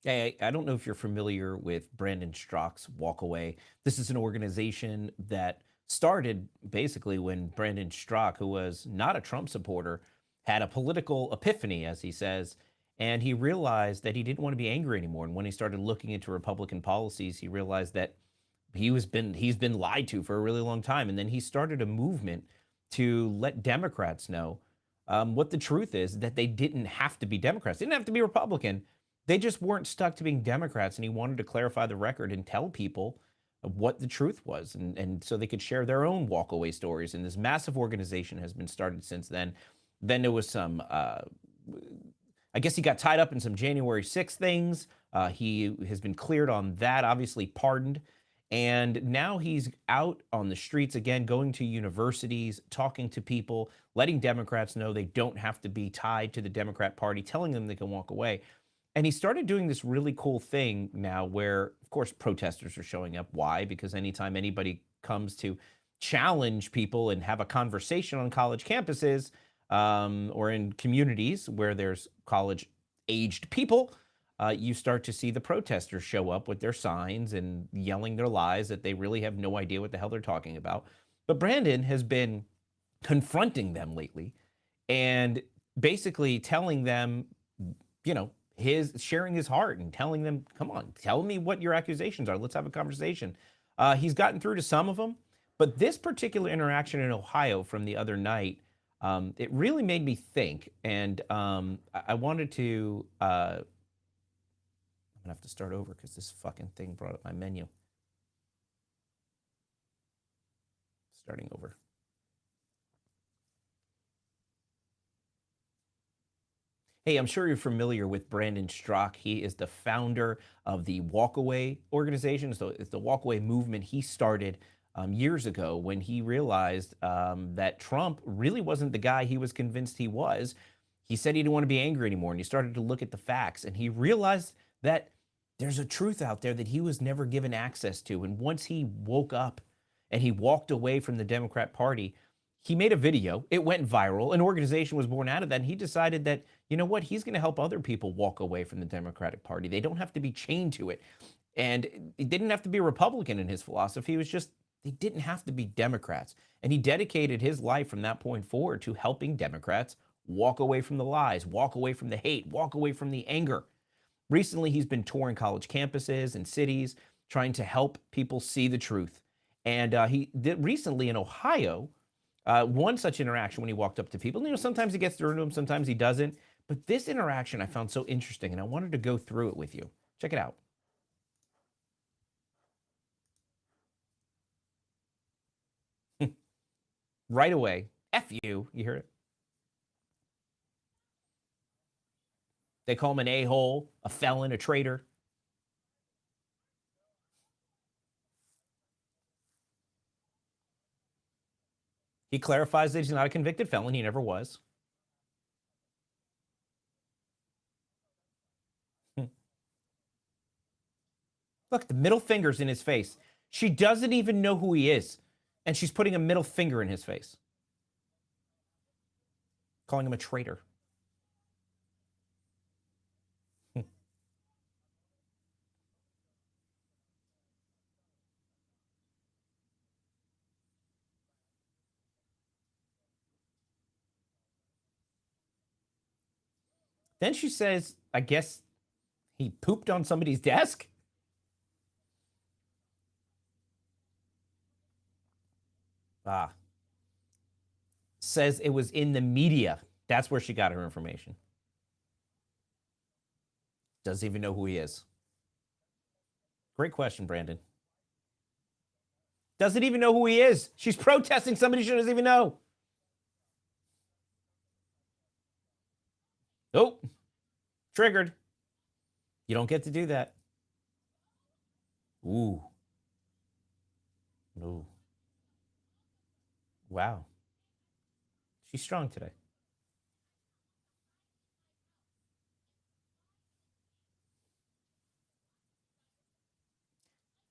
Hey, I don't know if you're familiar with Brandon Straka's WalkAway. This is an organization that started basically when Brandon Straka, who was not a Trump supporter, had a political epiphany, as he says, and he realized that he didn't want to be angry anymore. And when he started looking into Republican policies, he realized that he's been lied to for a really long time. And then he started a movement to let Democrats know what the truth is, that they didn't have to be Democrats, they didn't have to be Republican, they just weren't stuck to being Democrats. And he wanted to clarify the record and tell people what the truth was, and so they could share their own walkaway stories. And this massive organization has been started since then. Then there was some I guess he got tied up in some January 6th things. He has been cleared on that, obviously pardoned. And now he's out on the streets again, going to universities, talking to people, letting Democrats know they don't have to be tied to the Democrat Party, telling them they can walk away. And he started doing this really cool thing now where, of course, protesters are showing up. Why? Because anytime anybody comes to challenge people and have a conversation on college campuses, or in communities where there's college aged people, you start to see the protesters show up with their signs and yelling their lies that they really have no idea what the hell they're talking about. But Brandon has been confronting them lately and basically telling them, you know, his sharing his heart and telling them, come on, tell me what your accusations are. Let's have a conversation. He's gotten through to some of them, but this particular interaction in Ohio from the other night, it really made me think. And I wanted to, I'm gonna have to start over because this fucking thing brought up my menu. Starting over. Hey, I'm sure you're familiar with Brandon Straka. He is the founder of the WalkAway organization. So it's the WalkAway movement he started years ago when he realized that Trump really wasn't the guy he was convinced he was. He said he didn't want to be angry anymore, and he started to look at the facts, and he realized that there's a truth out there that he was never given access to. And once he woke up and he walked away from the Democrat Party, he made a video. It went viral. An organization was born out of that. And he decided that, you know what, he's going to help other people walk away from the Democratic Party. They don't have to be chained to it. And it didn't have to be a Republican in his philosophy. It was just, they didn't have to be Democrats. And he dedicated his life from that point forward to helping Democrats walk away from the lies, walk away from the hate, walk away from the anger. Recently, he's been touring college campuses and cities, trying to help people see the truth. And he did recently in Ohio, one such interaction when he walked up to people. You know, sometimes he gets through to them, sometimes he doesn't. But this interaction I found so interesting, and I wanted to go through it with you. Check it out. Right away. F you. You hear it? They call him an a-hole, a felon, a traitor. He clarifies that he's not a convicted felon. He never was. Look, the middle finger's in his face. She doesn't even know who he is. And she's putting a middle finger in his face, calling him a traitor. Then she says, I guess he pooped on somebody's desk. Ah, says it was in the media. That's where she got her information. Doesn't even know who he is. Great question, Brandon. Doesn't even know who he is. She's protesting somebody she doesn't even know. Nope. Triggered. You don't get to do that. Ooh. Ooh. Wow. She's strong today.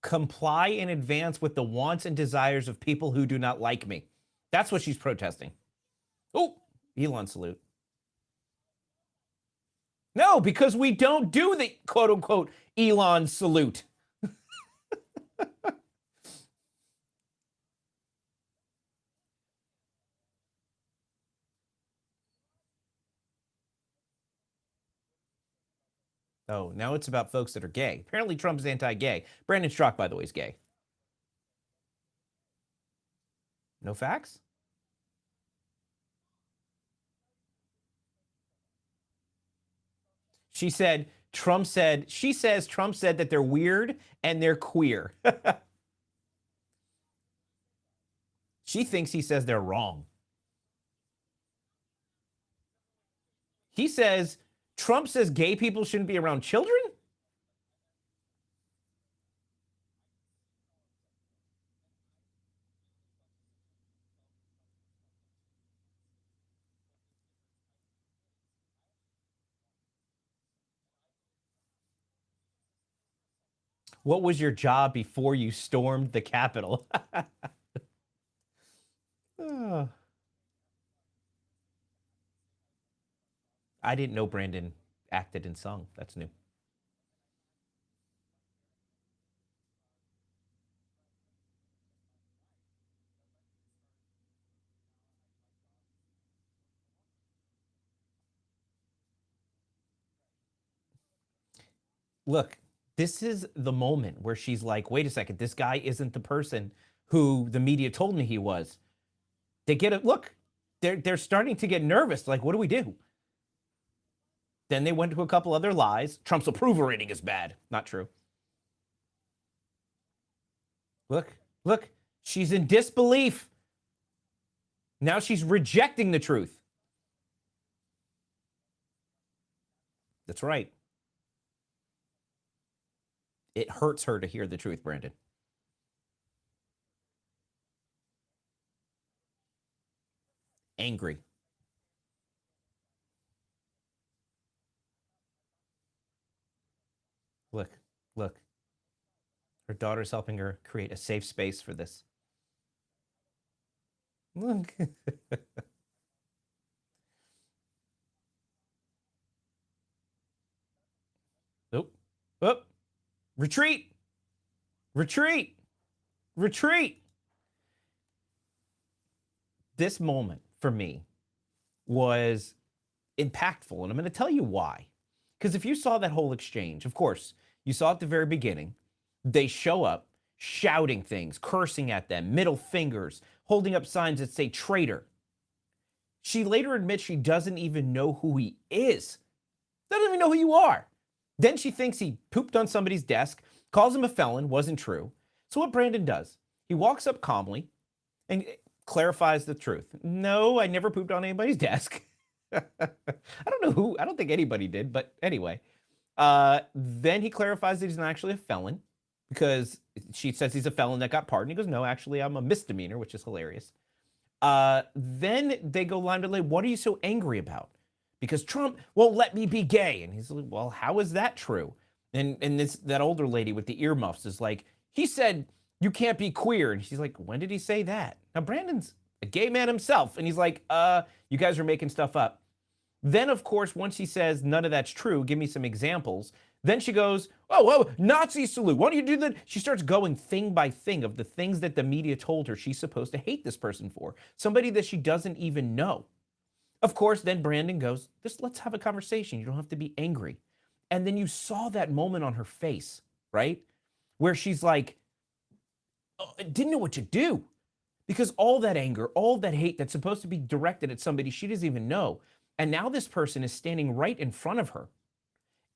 Comply in advance with the wants and desires of people who do not like me. That's what she's protesting. Oh, Elon salute. No, because we don't do the quote unquote Elon salute. Oh, now it's about folks that are gay. Apparently, Trump's anti-gay. Brandon Straka, by the way, is gay. No facts? She says Trump said that they're weird and they're queer. She thinks he says they're wrong. He says Trump says gay people shouldn't be around children? What was your job before you stormed the Capitol? Oh, I didn't know Brandon acted and sung. That's new. Look, this is the moment where she's like, wait a second, this guy isn't the person who the media told me he was. They get it. Look, they're starting to get nervous. Like, what do we do? Then they went to a couple other lies. Trump's approval rating is bad. Not true. Look, look, she's in disbelief. Now she's rejecting the truth. That's right. It hurts her to hear the truth, Brandon. Angry. Look, look. Her daughter's helping her create a safe space for this. Look. Nope. Oop. Retreat. Retreat. Retreat. This moment for me was impactful, and I'm going to tell you why. Because if you saw that whole exchange, of course, you saw at the very beginning, they show up shouting things, cursing at them, middle fingers, holding up signs that say traitor. She later admits she doesn't even know who he is. Doesn't even know who you are. Then she thinks he pooped on somebody's desk, calls him a felon, wasn't true. So what Brandon does, he walks up calmly and clarifies the truth. No, I never pooped on anybody's desk. I don't know who, I don't think anybody did, but anyway. Then he clarifies that he's not actually a felon because she says he's a felon that got pardoned. He goes, no, actually, I'm a misdemeanor, which is hilarious. Then they go line to line, what are you so angry about? Because Trump won't let me be gay. And he's like, well, how is that true? And that older lady with the earmuffs is like, he said you can't be queer. And she's like, when did he say that? Now, Brandon's a gay man himself. And he's like, you guys are making stuff up. Then, of course, once he says none of that's true, give me some examples. Then she goes, oh, Nazi salute. Why don't you do that? She starts going thing by thing of the things that the media told her she's supposed to hate this person for. Somebody that she doesn't even know. Of course, then Brandon goes, just let's have a conversation. You don't have to be angry. And then you saw that moment on her face, right? Where she's like, oh, didn't know what to do. Because all that anger, all that hate that's supposed to be directed at somebody she doesn't even know. And now this person is standing right in front of her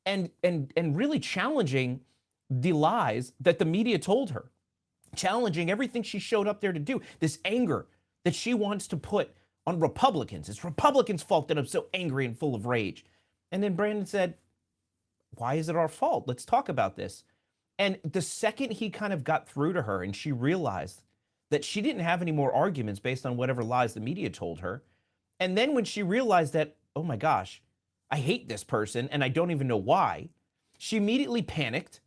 and really challenging the lies that the media told her, challenging everything she showed up there to do, this anger that she wants to put on Republicans. It's Republicans' fault that I'm so angry and full of rage. And then Brandon said, why is it our fault? Let's talk about this. And the second he kind of got through to her and she realized that she didn't have any more arguments based on whatever lies the media told her. And then when she realized that, oh my gosh, I hate this person and I don't even know why, she immediately panicked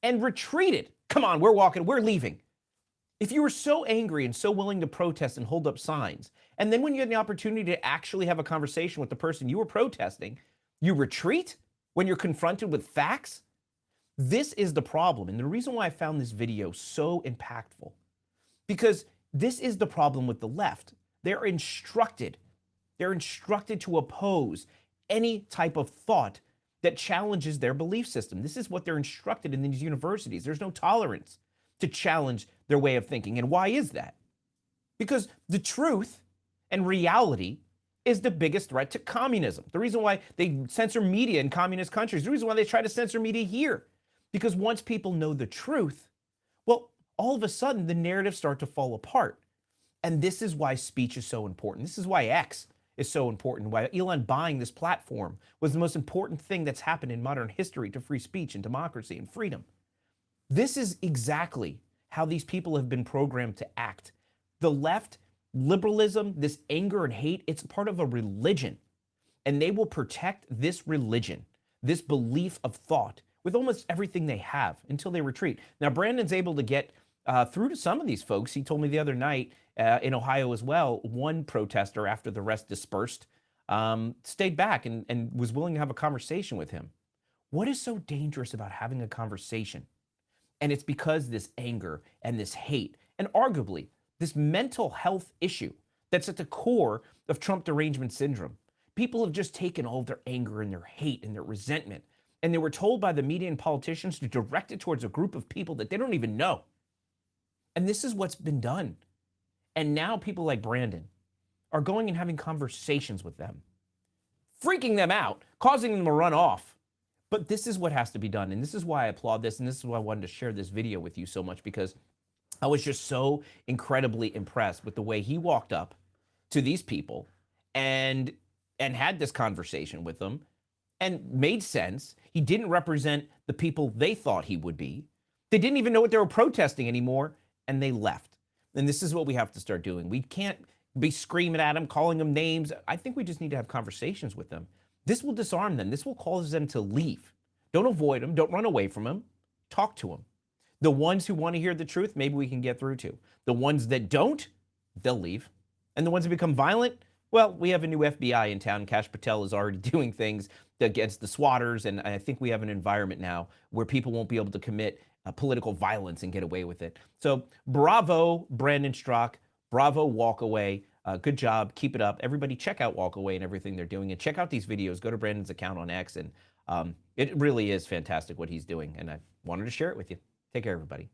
and retreated. Come on, we're leaving. If you were so angry and so willing to protest and hold up signs, and then when you had the opportunity to actually have a conversation with the person you were protesting, You retreat when you're confronted with facts. This is the problem. And the reason why I found this video so impactful, because this is the problem with the left. They're instructed to oppose any type of thought that challenges their belief system. This is what they're instructed in these universities. There's no tolerance to challenge their way of thinking. And why is that? Because the truth and reality is the biggest threat to communism. The reason why they censor media in communist countries, the reason why they try to censor media here, because once people know the truth, well, all of a sudden the narratives start to fall apart. And this is why speech is so important. This is why X is so important, why Elon buying this platform was the most important thing that's happened in modern history to free speech and democracy and freedom. This is exactly how these people have been programmed to act. The left, liberalism, this anger and hate, it's part of a religion. And they will protect this religion, this belief of thought, with almost everything they have until they retreat. Now, Brandon's able to get through to some of these folks. He told me the other night in Ohio as well, one protester, after the rest dispersed, stayed back and was willing to have a conversation with him. What is so dangerous about having a conversation? And it's because this anger and this hate, and arguably this mental health issue that's at the core of Trump derangement syndrome. People have just taken all of their anger and their hate and their resentment, and they were told by the media and politicians to direct it towards a group of people that they don't even know. And this is what's been done. And now people like Brandon are going and having conversations with them, freaking them out, causing them to run off. But this is what has to be done. And this is why I applaud this. And this is why I wanted to share this video with you so much, because I was just so incredibly impressed with the way he walked up to these people and had this conversation with them and made sense. He didn't represent the people they thought he would be. They didn't even know what they were protesting anymore, and they left. And this is what we have to start doing. We can't be screaming at them, calling them names. I think we just need to have conversations with them. This will disarm them. This will cause them to leave. Don't avoid them. Don't run away from them. Talk to them. The ones who want to hear the truth, maybe we can get through to. The ones that don't, they'll leave. And the ones that become violent, well, we have a new FBI in town. Kash Patel is already doing things against the swatters, and I think we have an environment now where people won't be able to commit political violence and get away with it. So bravo, Brandon Straka. Bravo, WalkAway. Good job. Keep it up. Everybody check out WalkAway and everything they're doing, and check out these videos. Go to Brandon's account on X, and it really is fantastic what he's doing, and I wanted to share it with you. Take care, everybody.